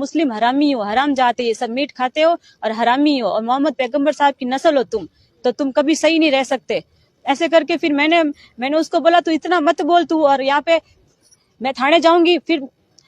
मुस्लिम हरामी हो, हराम जाते, ये सब मीट खाते हो और हरामी हो और मोहम्मद पैगंबर साहब की नस्ल हो तुम, तो तुम कभी सही नहीं रह सकते। ऐसे करके फिर मैंने उसको बोला तू इतना मत बोल तू, और यहाँ पे मैं थाने जाऊंगी, फिर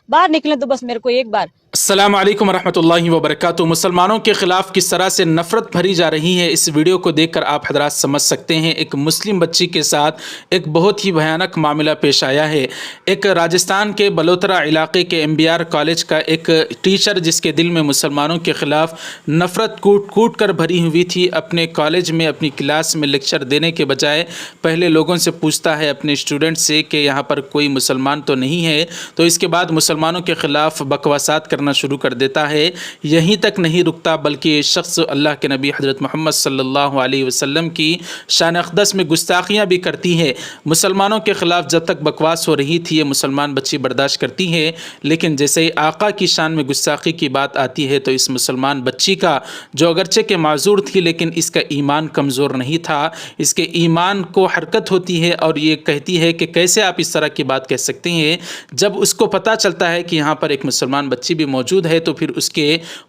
बाहर निकले तो बस मेरे को एक बार। अस्सलाम वालेकुम रहमतुल्लाहि व बरकातुहू। मुसलमानों के ख़िलाफ़ किस तरह से नफ़रत भरी जा रही है, इस वीडियो को देखकर आप हज़रात समझ सकते हैं। एक मुस्लिम बच्ची के साथ एक बहुत ही भयानक मामला पेश आया है। एक राजस्थान के बलोतरा इलाके के MBR कॉलेज का एक टीचर, जिसके दिल में मुसलमानों के ख़िलाफ़ नफ़रत कूट कूट कर भरी हुई थी, अपने कॉलेज में अपनी क्लास में लेक्चर देने के बजाय पहले लोगों से पूछता है अपने स्टूडेंट से कि यहाँ पर कोई मुसलमान तो नहीं है, तो इसके बाद मुसलमानों के ख़िलाफ़ बकवासात करना शुरू कर देता है। यहीं तक नहीं रुकता, बल्कि ये शख्स अल्लाह के नबी हज़रत मोहम्मद सल्लल्लाहु अलैहि वसल्लम की शान अक़दस में गुस्ताखियाँ भी करती है। मुसलमानों के ख़िलाफ़ जब तक बकवास हो रही थी ये मुसलमान बच्ची बर्दाश्त करती है, लेकिन जैसे ही आका की शान में गुस्ताखी की बात आती है तो इस मुसलमान बच्ची का, जो अगरचे के माजूर थी लेकिन इसका ईमान कमज़ोर नहीं था, इसके ईमान को हरकत होती है और ये कहती है कि कैसे आप इस तरह की बात कह सकते हैं। जब उसको पता चलता है कि यहाँ पर एक मुसलमान बच्ची भी मौजूद है तो फिर उसके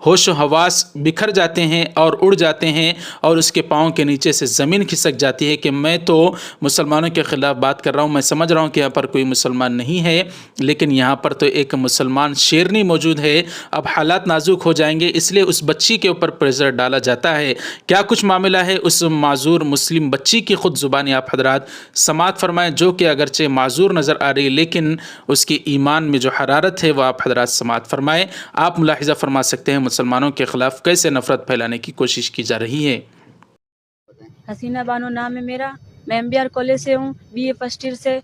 होश व हवास बिखर जाते हैं और उड़ जाते हैं और उसके पाँव के नीचे से ज़मीन खिसक जाती है कि मैं तो मुसलमानों के ख़िलाफ़ बात कर रहा हूँ, मैं समझ रहा हूँ कि यहाँ पर कोई मुसलमान नहीं है, लेकिन यहाँ पर तो एक मुसलमान शेरनी मौजूद है। अब हालात नाजुक हो जाएंगे, इसलिए उस बच्ची के ऊपर प्रेशर डाला जाता है। क्या कुछ मामला है उस माजूर मुस्लिम बच्ची की ख़ुद ज़ुबानी आप हज़रात समात फरमाएँ, जो कि अगरचे माजूर नज़र आ रही है लेकिन उसकी ईमान में जो हरारत है वह आप हज़रात समात फरमाएँ। आप मुलाहिज़ा फरमा सकते हैं मुसलमानों के ख़िलाफ़ कैसे नफ़रत फैलाने की कोशिश की जा रही है। हसीना बानो नाम है मेरा, मैं MBR कॉलेज से हूँ, BA फर्स्ट ईयर से,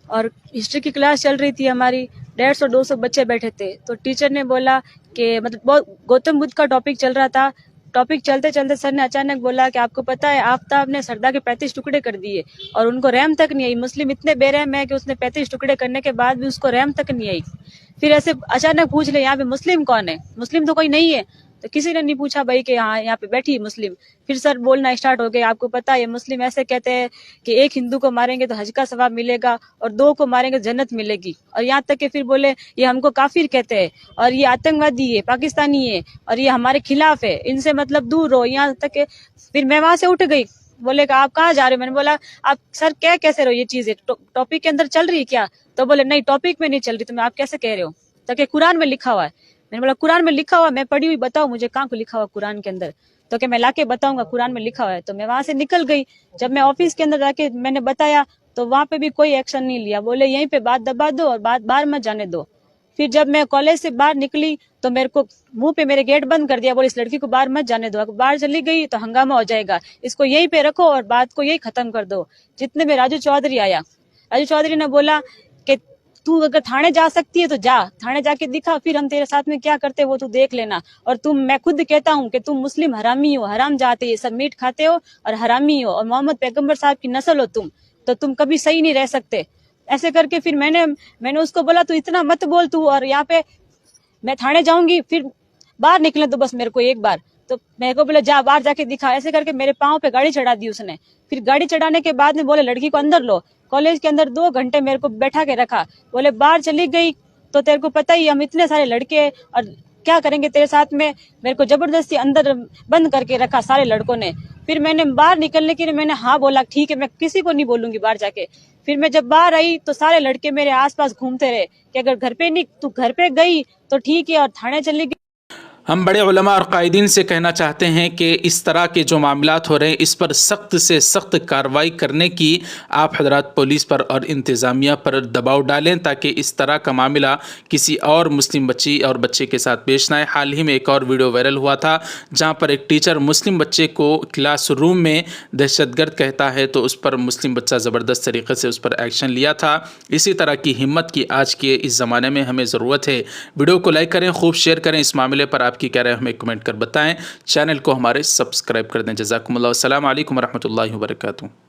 और हिस्ट्री की क्लास चल रही थी हमारी। 150-200 बच्चे बैठे थे, तो टीचर ने बोला कि मतलब बहुत गौतम बुद्ध का टॉपिक चल रहा था। टॉपिक चलते चलते सर ने अचानक बोला कि आपको पता है आफ्ताब ने सरदा के 35 टुकड़े कर दिए और उनको रहम तक नहीं आई। मुस्लिम इतने बेरहम है कि उसने 35 टुकड़े करने के बाद भी उसको रहम तक नहीं आई। फिर ऐसे अचानक पूछ ले यहाँ पे मुस्लिम कौन है, मुस्लिम तो कोई नहीं है, तो किसी ने नहीं पूछा भाई कि हाँ यहाँ पे बैठी मुस्लिम। फिर सर बोलना स्टार्ट हो गए, आपको पता है मुस्लिम ऐसे कहते हैं कि एक हिंदू को मारेंगे तो हज का सवाब मिलेगा और 2 को मारेंगे जन्नत मिलेगी, और यहाँ तक कि फिर बोले ये हमको काफिर कहते हैं और ये आतंकवादी है, पाकिस्तानी है और ये हमारे खिलाफ है, इनसे मतलब दूर रहो। यहाँ तक के फिर मैं वहां से उठ गई, बोले आप कहाँ जा रहे हो? मैंने बोला आप सर क्या कैसे रहो, ये चीज टॉपिक के अंदर चल रही है क्या? तो बोले नहीं टॉपिक में नहीं चल रही, तो मैं आप कैसे कह रहे हो? तो कि कुरान में लिखा हुआ है। मैंने बोला कुरान में लिखा हुआ, मैं पढ़ी हुई, बताओ मुझे कहाँ को लिखा हुआ कुरान के अंदर? तो कि मैं लाके बताऊंगा कुरान में लिखा हुआ है। तो मैं वहां से निकल गई। जब मैं ऑफिस के अंदर जाके मैंने बताया तो वहां पे भी कोई एक्शन नहीं लिया, बोले यहीं पे बात दबा दो और बात बाहर मत जाने दो। फिर जब मैं कॉलेज से बाहर निकली तो मेरे को मुंह पे मेरे गेट बंद कर दिया, बोले इस लड़की को बाहर मत जाने दो, बाहर चली गई तो हंगामा हो जाएगा, इसको यहीं पे रखो और बात को यही खत्म कर दो। जितने में राजू चौधरी आया, राजू चौधरी ने बोला कि तू अगर थाने जा सकती है तो जा, थाने जाके दिखा, फिर हम तेरे साथ में क्या करते वो तू देख लेना। और मैं खुद कहता हूँ कि तुम मुस्लिम हरामी हो, हराम जाते, ये सब मीट खाते हो और हरामी हो और मोहम्मद पैगंबर साहब की नस्ल हो तुम, तो तुम कभी सही नहीं रह सकते। ऐसे करके फिर मैंने उसको बोला तू इतना मत बोल तू, और यहाँ पे मैं थाने जाऊंगी, फिर बाहर निकले तो बस मेरे को एक बार। तो मेरे को बोले जा बाहर जाके दिखा। ऐसे करके मेरे पाँव पे गाड़ी चढ़ा दी उसने। फिर गाड़ी चढ़ाने के बाद में बोले लड़की को अंदर लो। कॉलेज के अंदर 2 घंटे मेरे को बैठा के रखा, बोले बाहर चली गई तो तेरे को पता ही हम इतने सारे लड़के और क्या करेंगे तेरे साथ में। मेरे को जबरदस्ती अंदर बंद करके रखा सारे लड़कों ने। फिर मैंने बाहर निकलने के लिए मैंने हाँ बोला, ठीक है मैं किसी को नहीं बोलूंगी बाहर जाके। फिर मैं जब बाहर आई तो सारे लड़के मेरे आसपास घूमते रहे कि अगर घर पे नहीं तू घर पे गई तो ठीक है और थाने चली गई। हम बड़े उलमा और कायदीन से कहना चाहते हैं कि इस तरह के जो मामलात हो रहे हैं इस पर सख्त से सख्त कार्रवाई करने की आप हजरात पुलिस पर और इंतज़ामिया पर दबाव डालें, ताकि इस तरह का मामला किसी और मुस्लिम बच्ची और बच्चे के साथ पेश ना आए। हाल ही में एक और वीडियो वायरल हुआ था जहां पर एक टीचर मुस्लिम बच्चे को क्लास रूम में दहशतगर्द कहता है तो उस पर मुस्लिम बच्चा ज़बरदस्त तरीके से उस पर एक्शन लिया था। इसी तरह की हिम्मत की आज के इस ज़माने में हमें ज़रूरत है। वीडियो को लाइक करें, खूब शेयर करें। इस मामले पर आपकी क्या राय हमें कमेंट कर बताएं। चैनल को हमारे सब्सक्राइब कर दें। जज़ाकुमुल्लाह। अस्सलामु अलैकुम रहमतुल्लाहि व बरकातुहू।